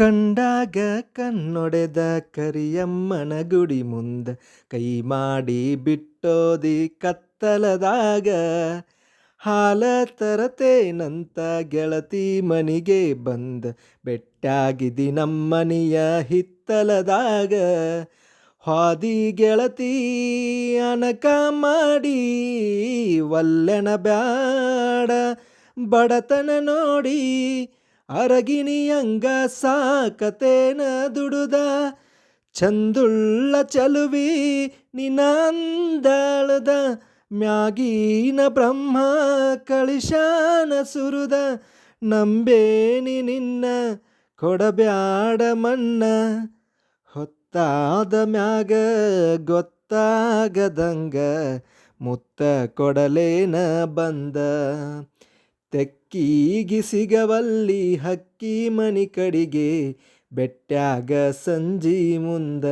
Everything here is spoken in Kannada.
ಕಂಡಾಗ ಕಣ್ಣೊಡೆದ ಕರಿಯಮ್ಮನ ಗುಡಿ ಮುಂದ ಕೈ ಮಾಡಿ ಬಿಟ್ಟೋದಿ ಕತ್ತಲದಾಗ ಹಾಲ ತರತೇನಂತ ಗೆಳತಿ ಮನಿಗೆ ಬಂದ ಬೆಟ್ಟಾಗಿದಿ ನಮ್ಮನಿಯ ಹಿತ್ತಲದಾಗ ಹಾದಿ ಗೆಳತಿ ಅನಕ ಮಾಡಿ ವಲ್ಲೆನ ಬ್ಯಾಡ ಬಡತನ ನೋಡಿ ಅರಗಿಣಿಯಂಗ ಸಾಕತೇನ ದುಡುದ ಚಂದುಳ್ಳ ಚಲುವಿ ನಿನಂದಳದ ಮ್ಯಾಗೀನ ಬ್ರಹ್ಮ ಕಳಿಶಾನ ಸುರುದ ನಂಬೇನಿ ನಿನ್ನ ಕೊಡಬ್ಯಾಡ ಮನ್ನ ಹೊತ್ತಾದ ಮ್ಯಾಗ ಗೊತ್ತಾಗದಂಗ ಮುತ್ತ ಕೊಡಲೇನ ಬಂದ ತೆಕ್ಕೀಗಿ ಸಿಗವಲ್ಲಿ ಹಕ್ಕಿ ಮನಿ ಕಡಿಗೆ ಬೆಟ್ಟ್ಯಾಗ ಸಂಜಿ ಮುಂದ